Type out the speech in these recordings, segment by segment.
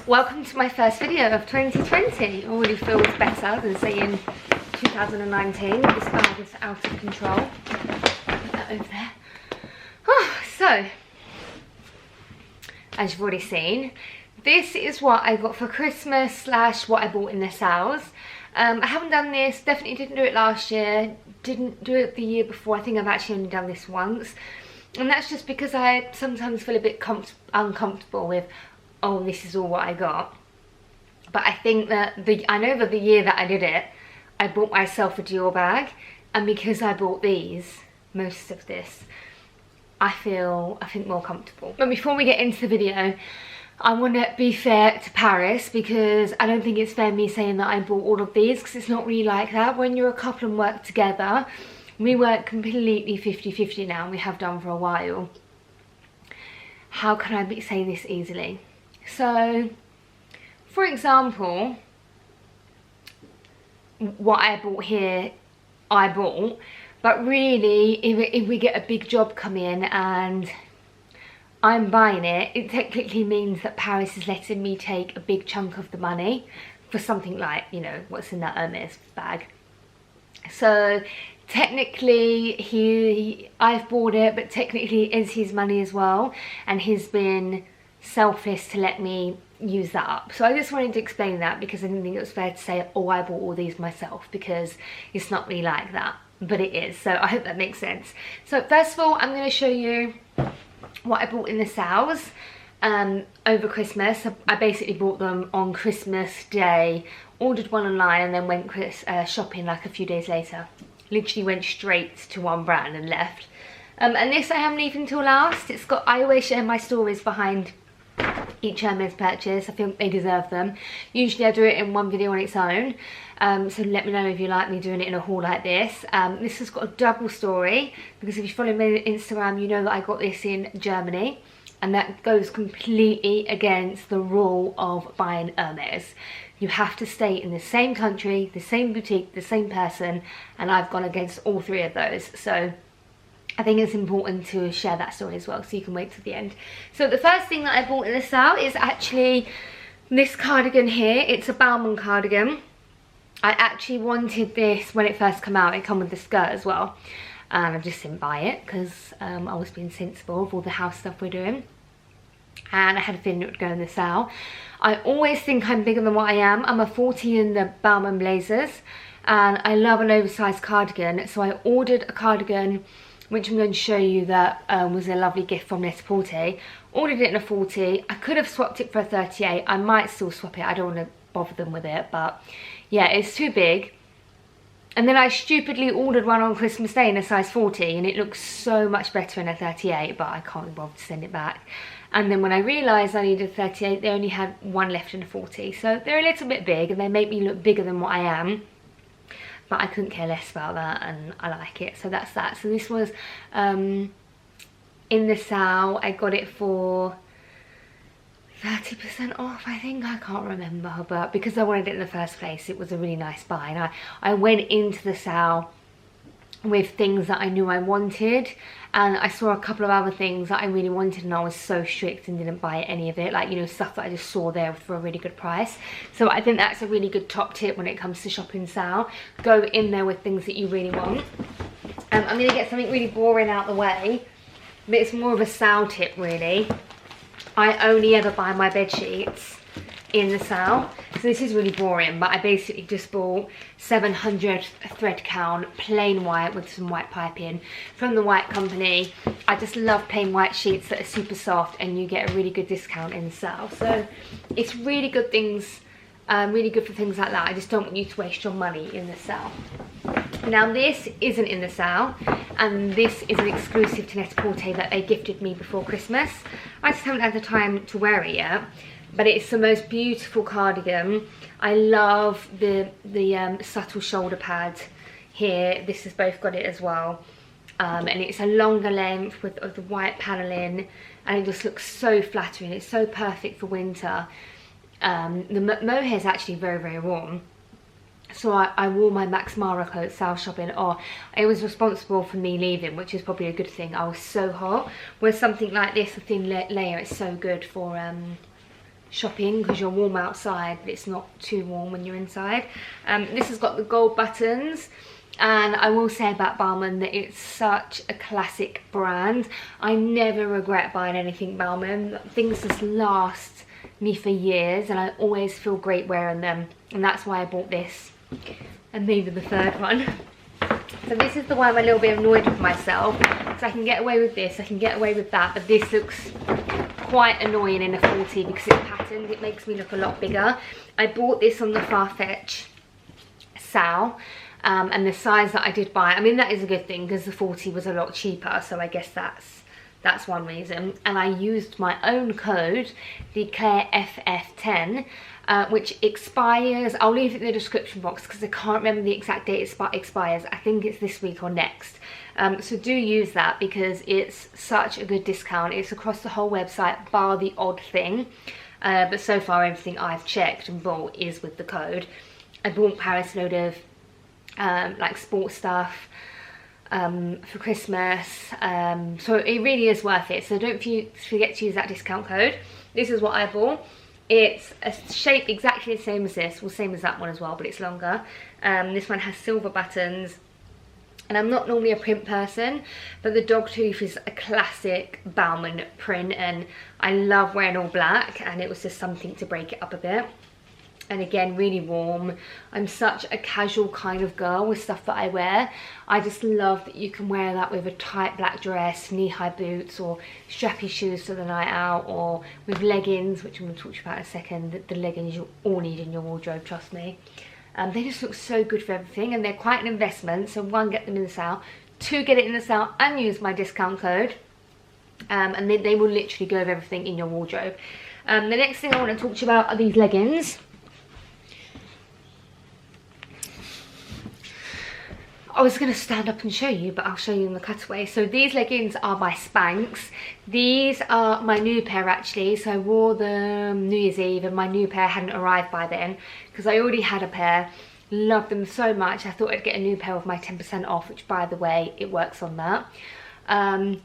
Welcome to my first video of 2020. Already feels better than saying 2019. This bag is out of control. Put that over there. So, as you've already seen, this is what I got for Christmas slash what I bought in the sales. I haven't done this, definitely didn't do it last year, didn't do it the year before. I think I've actually only done this once. And that's just because I sometimes feel a bit uncomfortable with, oh, this is all what I got. But I think that I know that the year that I did it, I bought myself a Dior bag, and because I bought most of this, I think more comfortable. But before we get into the video, I want to be fair to Paris, because I don't think it's fair me saying that I bought all of these, because it's not really like that. When you're a couple and work together, we work completely 50-50 now, we have done for a while. How can I say this easily? So, for example, what I bought here, I bought, but really, if we get a big job come in and I'm buying it, it technically means that Paris is letting me take a big chunk of the money for something like, you know, what's in that Hermès bag. So technically I've bought it, but technically it is his money as well, and he's been selfless to let me use that up. So I just wanted to explain that, because I didn't think it was fair to say, oh, I bought all these myself, because it's not really like that, but it is. So I hope that makes sense. So first of all, I'm going to show you what I bought in the sales over Christmas. I basically bought them on Christmas Day, ordered one online, and then went shopping like a few days later. Literally went straight to one brand and left. And this I am leaving till last. It's got, I always share my stories behind each Hermes purchase. I think they deserve them. Usually I do it in one video on its own. So let me know if you like me doing it in a haul like this. This has got a double story, because if you follow me on Instagram, you know that I got this in Germany, and that goes completely against the rule of buying Hermes. You have to stay in the same country, the same boutique, the same person, and I've gone against all three of those. So I think it's important to share that story as well, so you can wait till the end. So the first thing that I bought in the sale is actually this cardigan here. It's a Bauman cardigan. I actually wanted this when it first came out. It came with the skirt as well, and I just didn't buy it because I was being sensible of all the house stuff we're doing, and I had a feeling it would go in the sale. I always think I'm bigger than what I am. I'm a 40 in the Bauman blazers, and I love an oversized cardigan, so I ordered a cardigan, which I'm going to show you, that was a lovely gift from Net-a-Porter. Ordered it in a 40. I could have swapped it for a 38. I might still swap it. I don't want to bother them with it, but yeah, it's too big. And then I stupidly ordered one on Christmas Day in a size 40, and it looks so much better in a 38, but I can't be bothered to send it back. And then when I realised I needed a 38, they only had one left in a 40. So they're a little bit big, and they make me look bigger than what I am. But I couldn't care less about that, and I like it. So that's that. So this was in the sale. I got it for 30% off, I think. I can't remember, but because I wanted it in the first place, it was a really nice buy. And I went into the sale with things that I knew I wanted, and I saw a couple of other things that I really wanted, and I was so strict and didn't buy any of it, like, you know, stuff that I just saw there for a really good price. So I think that's a really good top tip when it comes to shopping sale. Go in there with things that you really want. I'm going to get something really boring out the way, but it's more of a sale tip really. I only ever buy my bed sheets in the sale, so this is really boring, but I basically just bought 700 thread count plain white with some white piping from the White Company. I just love plain white sheets that are super soft, and you get a really good discount in the sale. So it's really good things, really good for things like that. I just don't want you to waste your money in the sale. Now this isn't in the sale, and this is an exclusive to Net-a-Porter that they gifted me before Christmas. I just haven't had the time to wear it yet. But it's the most beautiful cardigan. I love the subtle shoulder pad here. This has both got it as well. And it's a longer length with the white paneling, and it just looks so flattering. It's so perfect for winter. The mohair is actually very, very warm. So I wore my Max Mara coat sale shopping. Oh, it was responsible for me leaving, which is probably a good thing. I was so hot. Whereas something like this, a thin layer, is so good for shopping because you're warm outside, but it's not too warm when you're inside. This has got the gold buttons. And I will say about Balmain that it's such a classic brand. I never regret buying anything Balmain. Things just last me for years and I always feel great wearing them. And that's why I bought this. And maybe the third one. So this is the one I'm a little bit annoyed with myself. So I can get away with this, I can get away with that. But this looks quite annoying in a 40 because it's patterned. It makes me look a lot bigger. I bought this on the Farfetch sale. And the size that I did buy, I mean that is a good thing because the 40 was a lot cheaper, so I guess that's one reason. And I used my own code, the ClareFF10, which expires, I'll leave it in the description box because I can't remember the exact date it expires. I think it's this week or next. So do use that because it's such a good discount. It's across the whole website bar the odd thing, but so far everything I've checked and bought is with the code. I bought Paris a load of like sports stuff for Christmas, so it really is worth it. So don't forget to use that discount code. This is what I bought. It's a shape exactly the same as this, well same as that one as well, but it's longer. This one has silver buttons, and I'm not normally a print person, but the dog tooth is a classic Balmain print and I love wearing all black, and it was just something to break it up a bit. And again, really warm. I'm such a casual kind of girl with stuff that I wear. I just love that you can wear that with a tight black dress, knee-high boots, or strappy shoes for the night out, or with leggings, which I'm going to talk to you about in a second. The leggings you all need in your wardrobe, trust me. They just look so good for everything, and they're quite an investment. So one, get them in the sale. Two, get it in the sale and use my discount code. And they will literally go with everything in your wardrobe. The next thing I want to talk to you about are these leggings. I was going to stand up and show you, but I'll show you in the cutaway. So these leggings are by SPANX. These are my new pair actually. So I wore them New Year's Eve and my new pair hadn't arrived by then because I already had a pair. Loved them so much. I thought I'd get a new pair with my 10% off, which by the way, it works on that.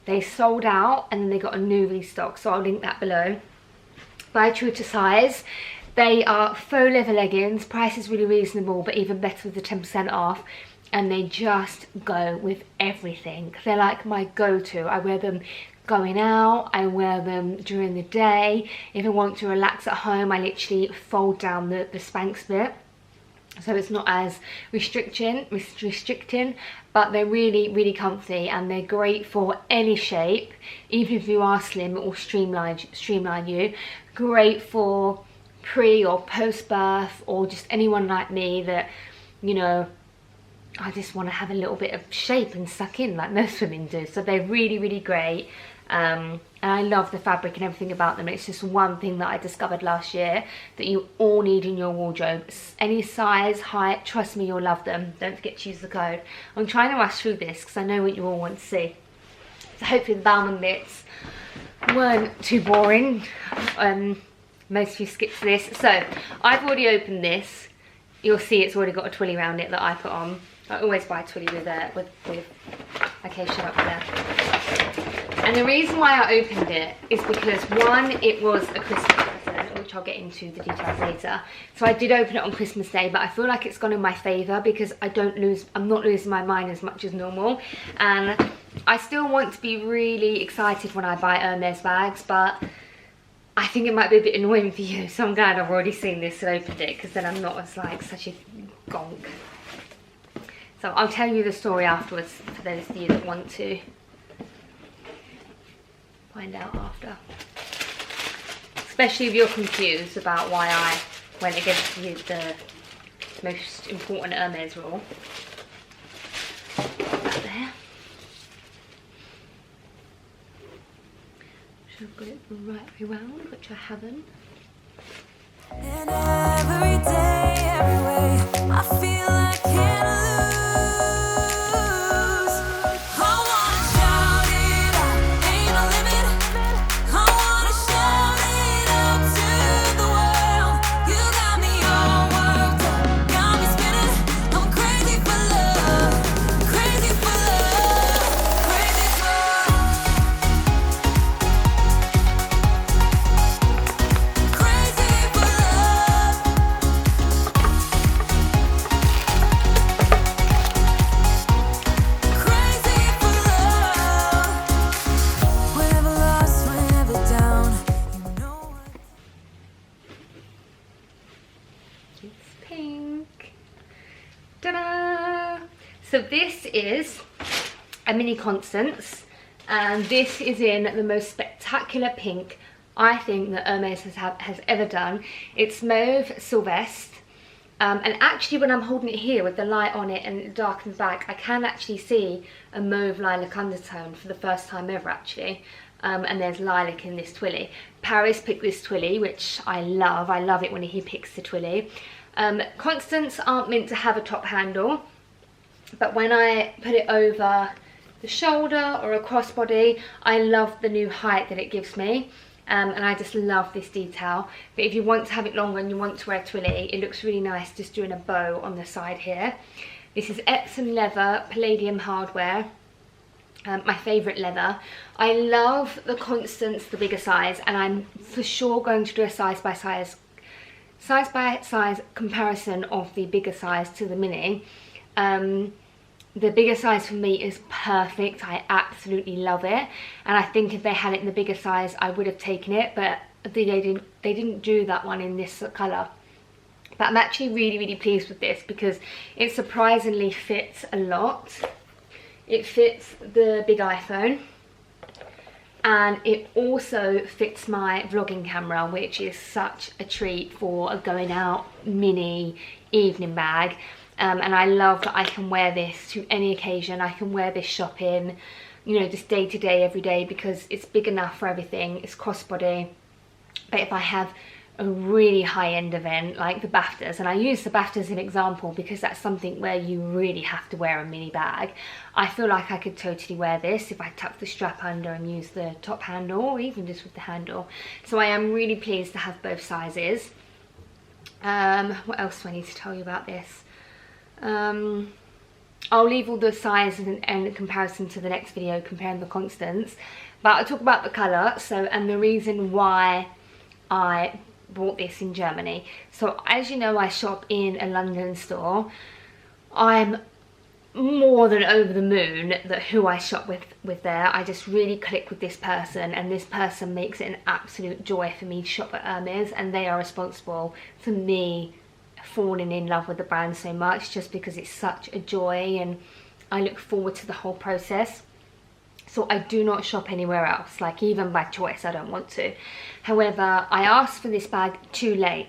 They sold out and then they got a new restock. So I'll link that below. Buy true to size. They are faux leather leggings. Price is really reasonable, but even better with the 10% off. And they just go with everything. They're like my go-to. I wear them going out, I wear them during the day. If I want to relax at home, I literally fold down the SPANX bit. So it's not as restricting, but they're really, really comfy and they're great for any shape. Even if you are slim, it will streamline you. Great for pre or post-birth, or just anyone like me that, you know, I just want to have a little bit of shape and suck in like most women do. So they're really, really great. And I love the fabric and everything about them. It's just one thing that I discovered last year that you all need in your wardrobe. Any size, height, trust me, you'll love them. Don't forget to use the code. I'm trying to rush through this because I know what you all want to see. So hopefully the Balmain bits weren't too boring. Most of you skipped this. So I've already opened this. You'll see it's already got a twilly around it that I put on. I always buy a twilly with okay, shut up there. And the reason why I opened it is because one, it was a Christmas present, which I'll get into the details later. So I did open it on Christmas Day, but I feel like it's gone in my favour because I'm not losing my mind as much as normal. And I still want to be really excited when I buy Hermès bags, but I think it might be a bit annoying for you, so I'm glad I've already seen this and opened it, because then I'm not as like such a gonk. So I'll tell you the story afterwards for those of you that want to find out after. Especially if you're confused about why I went against the most important Hermes rule. That there. Should have got it the right way round, which I haven't. And every day, every way, I feel I can't lose. I wanna shout it out, ain't no limit. I wanna shout it out to the world. You got me all worked up, got me spinning. I'm crazy for love, crazy for love, crazy for love. Crazy. is a mini Constance, and this is in the most spectacular pink I think that Hermes has ever done. It's Mauve Sylvestre. And actually when I'm holding it here with the light on it and it darkens back, I can actually see a mauve lilac undertone for the first time ever actually. And there's lilac in this twilly. Paris picked this twilly, which I love. I love it when he picks the twilly. Constance aren't meant to have a top handle, but when I put it over the shoulder or a crossbody, I love the new height that it gives me. And I just love this detail. But if you want to have it longer and you want to wear a twilly, it looks really nice just doing a bow on the side here. This is Epsom leather, palladium hardware, my favourite leather. I love the Constance, the bigger size, and I'm for sure going to do a size by size comparison of the bigger size to the mini. The bigger size for me is perfect. I absolutely love it, and I think if they had it in the bigger size I would have taken it, but they didn't do that one in this colour. But I'm actually really pleased with this because it surprisingly fits a lot. It fits the big iPhone, and it also fits my vlogging camera, which is such a treat for a going out mini evening bag. And I love that I can wear this to any occasion. I can wear this shopping, you know, just day to day, every day, because it's big enough for everything. It's crossbody. But if I have a really high-end event like the BAFTAs, and I use the BAFTAs as an example because that's something where you really have to wear a mini bag, I feel like I could totally wear this if I tuck the strap under and use the top handle, or even just with the handle. So I am really pleased to have both sizes. What else do I need to tell you about this? I'll leave all the size and the comparison to the next video comparing the Constance, but I'll talk about the colour. So, and the reason why I bought this in Germany. So as you know, I shop in a London store. I'm more than over the moon that who I shop with there. I just really click with this person, and this person makes it an absolute joy for me to shop at Hermes, and they are responsible for me falling in love with the brand so much, just because it's such a joy and I look forward to the whole process. So I do not shop anywhere else, like even by choice I don't want to. However, I asked for this bag too late,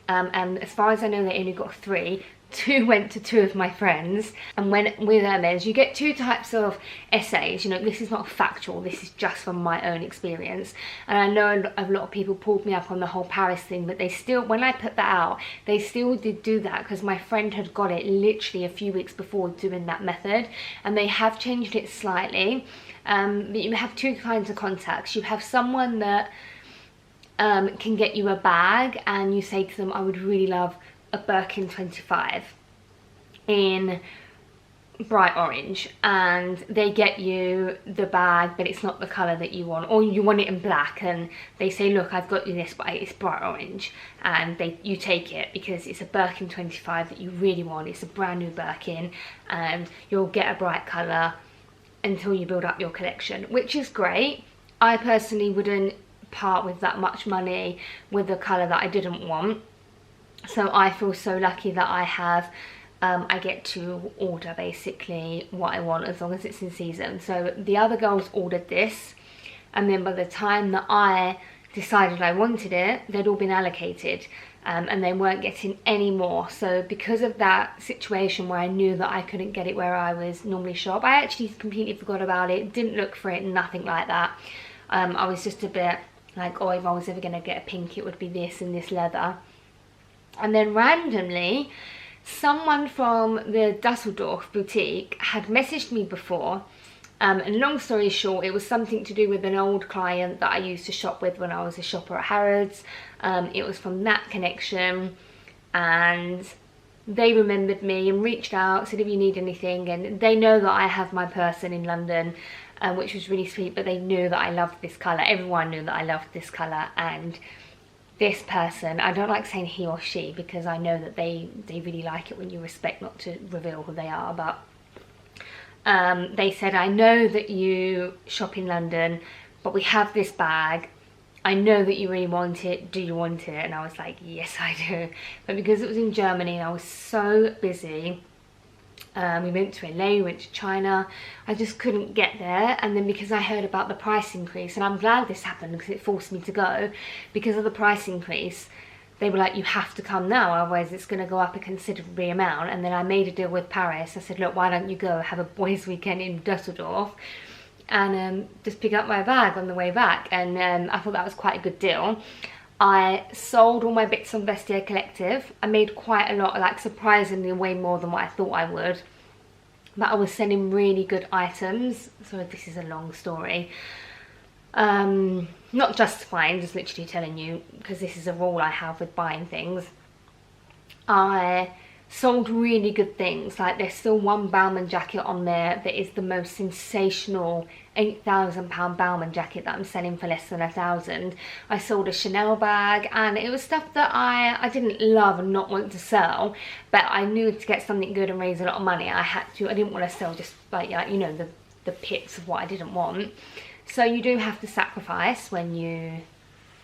and as far as I know they only got 3. 2 went to 2 of my friends, and when with Hermes you get 2 types of essays. You know, this is not factual, this is just from my own experience, and I know a lot of people pulled me up on the whole Paris thing, but they still, when I put that out, they still did do that because my friend had got it literally a few weeks before doing that method, and they have changed it slightly. But you have 2 kinds of contacts. You have someone that can get you a bag and you say to them, I would really love a Birkin 25 in bright orange, and they get you the bag but it's not the colour that you want, or you want it in black, and they say, look, I've got you this but it's bright orange, and you take it because it's a Birkin 25 that you really want. It's a brand new Birkin and you'll get a bright colour until you build up your collection, which is great. I personally wouldn't part with that much money with a colour that I didn't want. So I feel so lucky that I have, I get to order basically what I want as long as it's in season. So the other girls ordered this, and then by the time that I decided I wanted it, they'd all been allocated, and they weren't getting any more. So because of that situation where I knew that I couldn't get it where I was normally shop, I actually completely forgot about it, didn't look for it, nothing like that. I was just a bit like, oh, if I was ever going to get a pink, it would be this and this leather. And then randomly, someone from the Dusseldorf boutique had messaged me before, and long story short, it was something to do with an old client that I used to shop with when I was a shopper at Harrods. It was from that connection, and they remembered me and reached out, said if you need anything, and they know that I have my person in London, which was really sweet, but they knew that I loved this colour. Everyone knew that I loved this colour, and this person, I don't like saying he or she because I know that they really like it when you respect not to reveal who they are, but they said, I know that you shop in London, but we have this bag. I know that you really want it. Do you want it? And I was like, yes, I do. But because it was in Germany and I was so busy, We went to LA, we went to China. I just couldn't get there, and then because I heard about the price increase, and I'm glad this happened because it forced me to go, because of the price increase, they were like, you have to come now, otherwise it's going to go up a considerable amount. And then I made a deal with Paris. I said, look, why don't you go have a boys' weekend in Dusseldorf and just pick up my bag on the way back. And I thought that was quite a good deal. I sold all my bits on Vestiaire Collective. I made quite a lot, like surprisingly way more than what I thought I would. But I was selling really good items. So this is a long story. Not justifying, just literally telling you, because this is a rule I have with buying things. I sold really good things. Like there's still one Bauman jacket on there that is the most sensational £8,000 Bauman jacket that I'm selling for less than £1,000. I sold a Chanelle bag, and it was stuff that I didn't love and not want to sell, but I knew to get something good and raise a lot of money I had to. I didn't want to sell just like, you know, the pits of what I didn't want. So you do have to sacrifice when you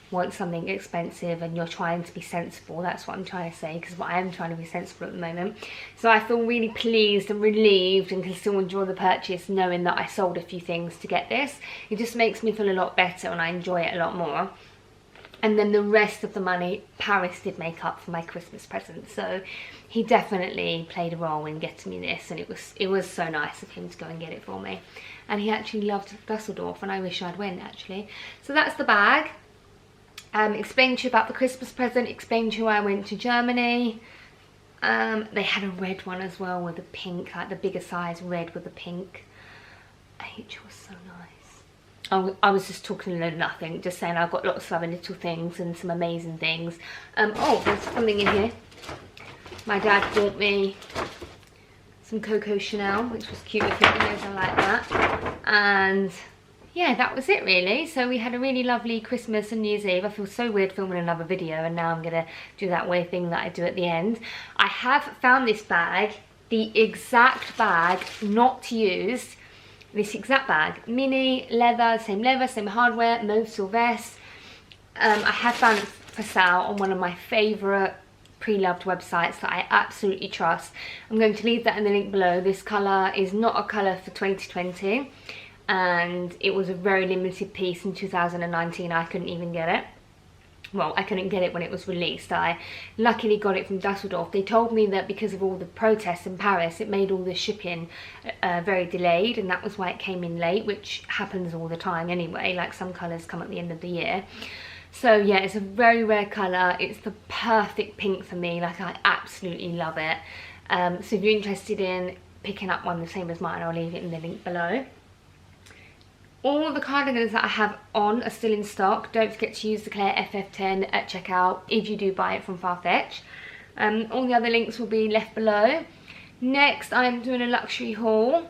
want something expensive and you're trying to be sensible. That's what I'm trying to say, because I am trying to be sensible at the moment. So I feel really pleased and relieved and can still enjoy the purchase knowing that I sold a few things to get this. It just makes me feel a lot better and I enjoy it a lot more. And then the rest of the money, Paris did make up for my Christmas present. So he definitely played a role in getting me this, and it was so nice of him to go and get it for me. And he actually loved Dusseldorf, and I wish I'd went actually. So that's the bag. Explained to you about the Christmas present, explained to you I went to Germany. They had a red one as well with a pink, like the bigger size red with a pink. H was so nice. I was just talking a load of nothing, just saying I've got lots of other little things and some amazing things. Oh, there's something in here. My dad bought me some Coco Chanel, which was cute with him, I like that. And yeah, that was it really. So we had a really lovely Christmas and New Year's Eve. I feel so weird filming another video, and now I'm gonna do that weird thing that I do at the end. I have found this bag, the exact bag not used. This exact bag, mini, leather, same hardware, mauve Sylvestre. I have found it for sale on one of my favourite pre-loved websites that I absolutely trust. I'm going to leave that in the link below. This colour is not a colour for 2020, and it was a very limited piece in 2019. I couldn't even get it. Well, I couldn't get it when it was released. I luckily got it from Dusseldorf. They told me that because of all the protests in Paris, it made all the shipping very delayed, and that was why it came in late, which happens all the time anyway. Like some colours come at the end of the year. So yeah, it's a very rare colour. It's the perfect pink for me. Like, I absolutely love it. So if you're interested in picking up one the same as mine, I'll leave it in the link below. All the cardigans that I have on are still in stock. Don't forget to use the Claire FF10 at checkout if you do buy it from Farfetch. All the other links will be left below. Next, I'm doing a luxury haul.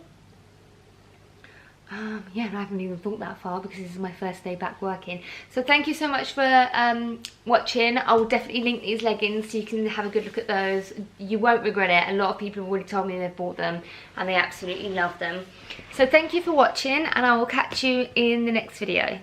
Yeah, I haven't even thought that far because this is my first day back working. So thank you so much for watching. I will definitely link these leggings so you can have a good look at those. You won't regret it. A lot of people have already told me they've bought them and they absolutely love them. So thank you for watching, and I will catch you in the next video.